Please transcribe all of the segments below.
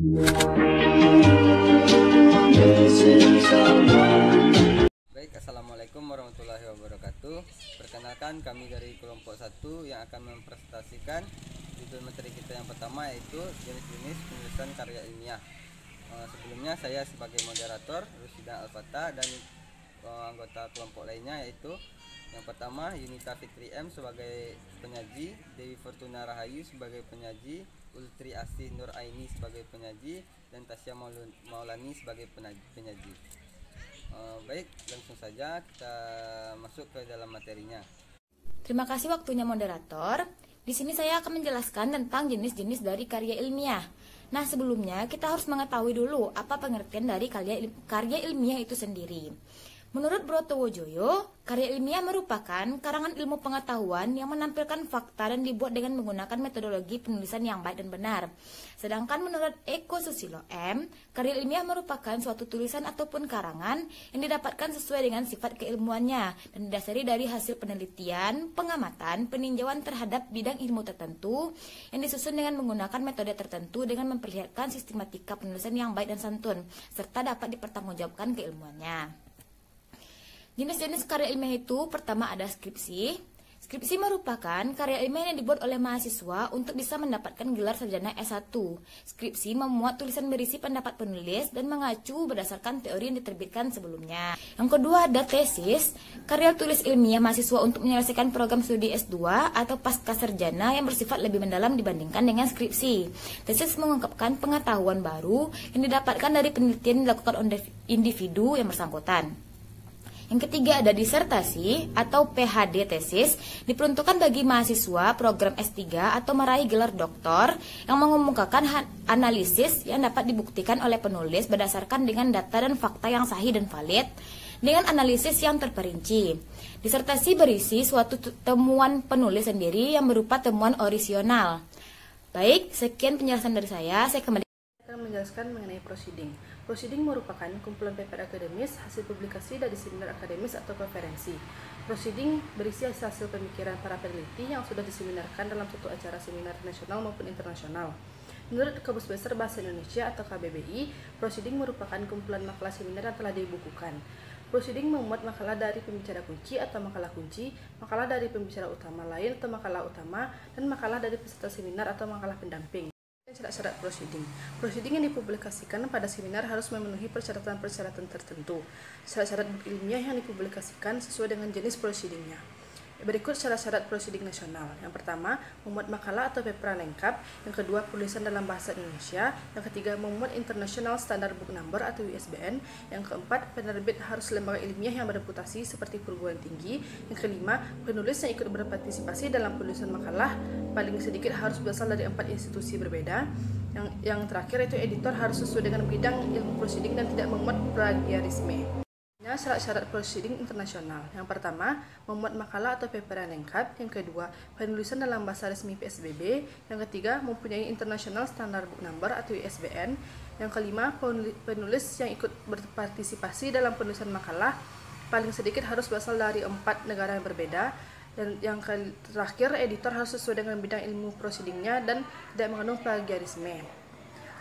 Baik, assalamualaikum warahmatullahi wabarakatuh. Perkenalkan, kami dari kelompok 1 yang akan mempresentasikan judul materi kita yang pertama, yaitu jenis-jenis penulisan karya ilmiah. Sebelumnya saya sebagai moderator Rusida Al-Fatah dan anggota kelompok lainnya, yaitu yang pertama Yunita Fitri M sebagai penyaji, Dewi Fortuna Rahayu sebagai penyaji, Ultri Asih Nur Aini sebagai penyaji, dan Tasya Maulani sebagai penyaji. Baik, langsung saja kita masuk ke dalam materinya. Terima kasih waktunya moderator. Di sini saya akan menjelaskan tentang jenis-jenis dari karya ilmiah. Nah, sebelumnya kita harus mengetahui dulu apa pengertian dari karya ilmiah itu sendiri. Menurut Brotowojoyo, karya ilmiah merupakan karangan ilmu pengetahuan yang menampilkan fakta dan dibuat dengan menggunakan metodologi penulisan yang baik dan benar. Sedangkan menurut Eko Susilo M, karya ilmiah merupakan suatu tulisan ataupun karangan yang didapatkan sesuai dengan sifat keilmuannya dan didasari dari hasil penelitian, pengamatan, peninjauan terhadap bidang ilmu tertentu yang disusun dengan menggunakan metode tertentu dengan memperlihatkan sistematika penulisan yang baik dan santun, serta dapat dipertanggungjawabkan keilmuannya. Jenis-jenis karya ilmiah itu pertama ada skripsi. Skripsi merupakan karya ilmiah yang dibuat oleh mahasiswa untuk bisa mendapatkan gelar sarjana S1. Skripsi memuat tulisan berisi pendapat penulis dan mengacu berdasarkan teori yang diterbitkan sebelumnya. Yang kedua ada tesis, karya tulis ilmiah mahasiswa untuk menyelesaikan program studi S2 atau pasca sarjana yang bersifat lebih mendalam dibandingkan dengan skripsi. Tesis mengungkapkan pengetahuan baru yang didapatkan dari penelitian yang dilakukan oleh individu yang bersangkutan. Yang ketiga ada disertasi atau PhD tesis, diperuntukkan bagi mahasiswa program S3 atau meraih gelar doktor yang mengemukakan analisis yang dapat dibuktikan oleh penulis berdasarkan dengan data dan fakta yang sahih dan valid dengan analisis yang terperinci. Disertasi berisi suatu temuan penulis sendiri yang berupa temuan orisinal. Baik, sekian penjelasan dari saya kembali akan menjelaskan mengenai proceeding. Proceeding merupakan kumpulan paper akademis, hasil publikasi dari seminar akademis atau konferensi. Proceeding berisi hasil pemikiran para peneliti yang sudah diseminarkan dalam suatu acara seminar nasional maupun internasional. Menurut Kamus Besar Bahasa Indonesia atau KBBI, proceeding merupakan kumpulan makalah seminar yang telah dibukukan. Proceeding memuat makalah dari pembicara kunci atau makalah kunci, makalah dari pembicara utama lain atau makalah utama, dan makalah dari peserta seminar atau makalah pendamping. Syarat-syarat proceeding. Proceeding yang dipublikasikan pada seminar harus memenuhi persyaratan-persyaratan tertentu. Syarat-syarat buku ilmiah yang dipublikasikan sesuai dengan jenis proceedingnya. Berikut syarat-syarat proceeding nasional. Yang pertama, memuat makalah atau paper lengkap. Yang kedua, penulisan dalam bahasa Indonesia. Yang ketiga, memuat International Standard Book Number atau ISBN. Yang keempat, penerbit harus lembaga ilmiah yang berreputasi seperti perguruan tinggi. Yang kelima, penulis yang ikut berpartisipasi dalam penulisan makalah paling sedikit harus berasal dari 4 institusi berbeda. Yang terakhir itu editor harus sesuai dengan bidang ilmu proceeding dan tidak memuat plagiarisme. Syarat-syarat proceeding internasional. Yang pertama, memuat makalah atau paper yang lengkap. Yang kedua, penulisan dalam bahasa resmi PSBB. Yang ketiga, mempunyai International Standard Book Number atau ISBN. Yang kelima, penulis yang ikut berpartisipasi dalam penulisan makalah paling sedikit harus berasal dari 4 negara yang berbeda. Dan yang terakhir, editor harus sesuai dengan bidang ilmu proceedingnya dan tidak mengandung plagiarisme.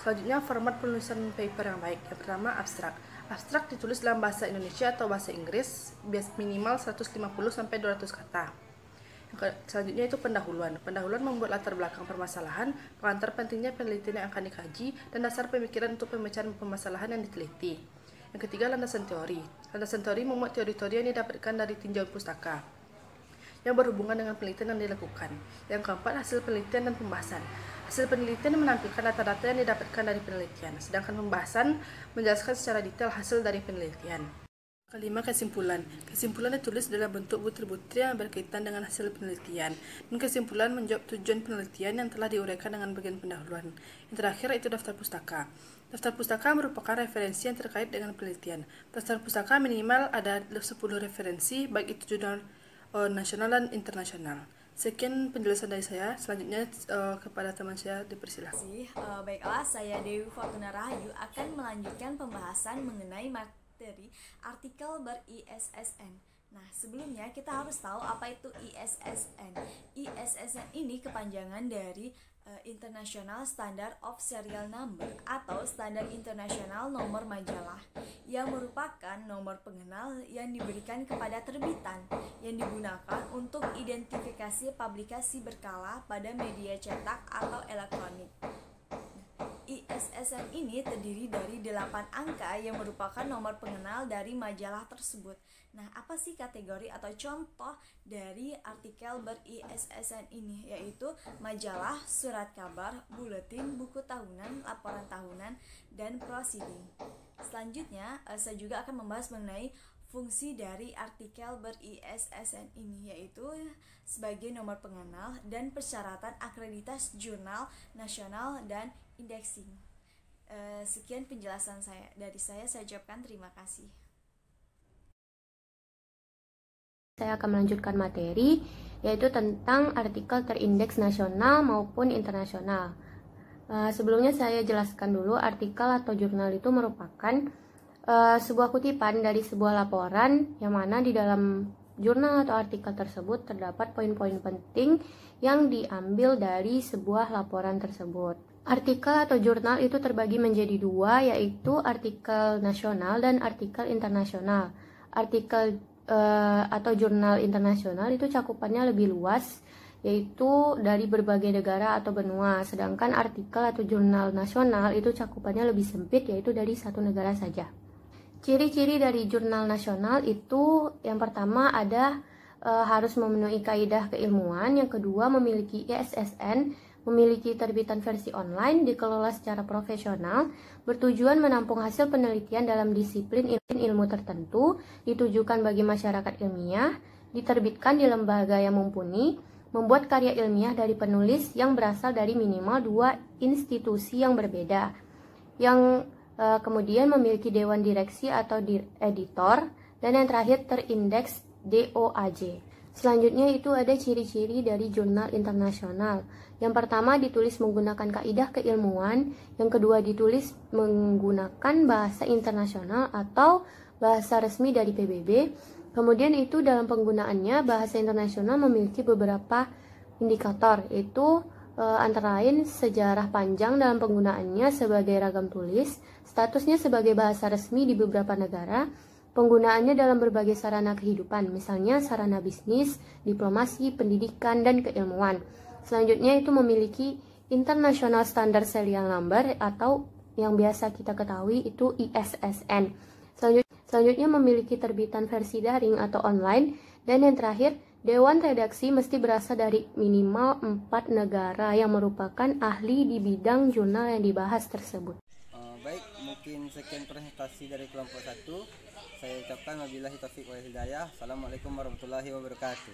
Selanjutnya, format penulisan paper yang baik. Yang pertama, abstrak. Abstrak ditulis dalam bahasa Indonesia atau bahasa Inggris, minimal 150-200 kata. Selanjutnya itu pendahuluan. Pendahuluan membuat latar belakang permasalahan, pengantar pentingnya penelitian yang akan dikaji, dan dasar pemikiran untuk pemecahan permasalahan yang diteliti. Yang ketiga, landasan teori. Landasan teori memuat teori-teori yang didapatkan dari tinjauan pustaka yang berhubungan dengan penelitian yang dilakukan. Yang keempat, hasil penelitian dan pembahasan. Hasil penelitian menampilkan data-data yang didapatkan dari penelitian, sedangkan pembahasan menjelaskan secara detail hasil dari penelitian. Kelima, kesimpulan. Kesimpulan ditulis dalam bentuk butir-butir yang berkaitan dengan hasil penelitian, dan kesimpulan menjawab tujuan penelitian yang telah diuraikan dengan bagian pendahuluan. Yang terakhir itu daftar pustaka. Daftar pustaka merupakan referensi yang terkait dengan penelitian. Daftar pustaka minimal ada 10 referensi, baik itu jurnal nasional dan internasional. Sekian penjelasan dari saya. Selanjutnya kepada teman saya dipersilakan. Baiklah, saya Dewi Fortuna Rahayu akan melanjutkan pembahasan mengenai materi artikel ber-ISSN. Nah, sebelumnya kita harus tahu apa itu ISSN. ISSN ini kepanjangan dari International Standard of Serial Number atau Standar Internasional Nomor Majalah, yang merupakan nomor pengenal yang diberikan kepada terbitan yang digunakan untuk identifikasi publikasi berkala pada media cetak atau elektronik. ISSN ini terdiri dari 8 angka yang merupakan nomor pengenal dari majalah tersebut. Nah, apa sih kategori atau contoh dari artikel ber-ISSN ini? Yaitu majalah, surat kabar, buletin, buku tahunan, laporan tahunan, dan proceeding. Selanjutnya, saya juga akan membahas mengenai fungsi dari artikel ber-ISSN ini, yaitu sebagai nomor pengenal dan persyaratan akreditasi jurnal nasional dan indexing. Sekian penjelasan saya ucapkan terima kasih. Saya akan melanjutkan materi, yaitu tentang artikel terindeks nasional maupun internasional. Sebelumnya saya jelaskan dulu, artikel atau jurnal itu merupakan sebuah kutipan dari sebuah laporan, yang mana di dalam jurnal atau artikel tersebut terdapat poin-poin penting yang diambil dari sebuah laporan tersebut. Artikel atau jurnal itu terbagi menjadi dua, yaitu artikel nasional dan artikel internasional. Artikel atau jurnal internasional itu cakupannya lebih luas, yaitu dari berbagai negara atau benua, sedangkan artikel atau jurnal nasional itu cakupannya lebih sempit, yaitu dari satu negara saja. Ciri-ciri dari jurnal nasional itu yang pertama ada harus memenuhi kaidah keilmuan, yang kedua memiliki ISSN, memiliki terbitan versi online, dikelola secara profesional, bertujuan menampung hasil penelitian dalam disiplin ilmu tertentu, ditujukan bagi masyarakat ilmiah, diterbitkan di lembaga yang mumpuni, membuat karya ilmiah dari penulis yang berasal dari minimal 2 institusi yang berbeda, yang kemudian memiliki dewan direksi atau editor, dan yang terakhir terindeks DOAJ. Selanjutnya itu ada ciri-ciri dari jurnal internasional. Yang pertama ditulis menggunakan kaidah keilmuan, yang kedua ditulis menggunakan bahasa internasional atau bahasa resmi dari PBB. Kemudian itu dalam penggunaannya bahasa internasional memiliki beberapa indikator, yaitu antara lain sejarah panjang dalam penggunaannya sebagai ragam tulis, statusnya sebagai bahasa resmi di beberapa negara, penggunaannya dalam berbagai sarana kehidupan, misalnya sarana bisnis, diplomasi, pendidikan, dan keilmuan. Selanjutnya itu memiliki International Standard Serial Number atau yang biasa kita ketahui itu ISSN. Selanjutnya memiliki terbitan versi daring atau online, dan yang terakhir Dewan redaksi mesti berasal dari minimal 4 negara yang merupakan ahli di bidang jurnal yang dibahas tersebut. Baik, mungkin sekian presentasi dari kelompok 1. Saya ucapkan wabillahi taufiq wal hidayah. Assalamualaikum warahmatullahi wabarakatuh.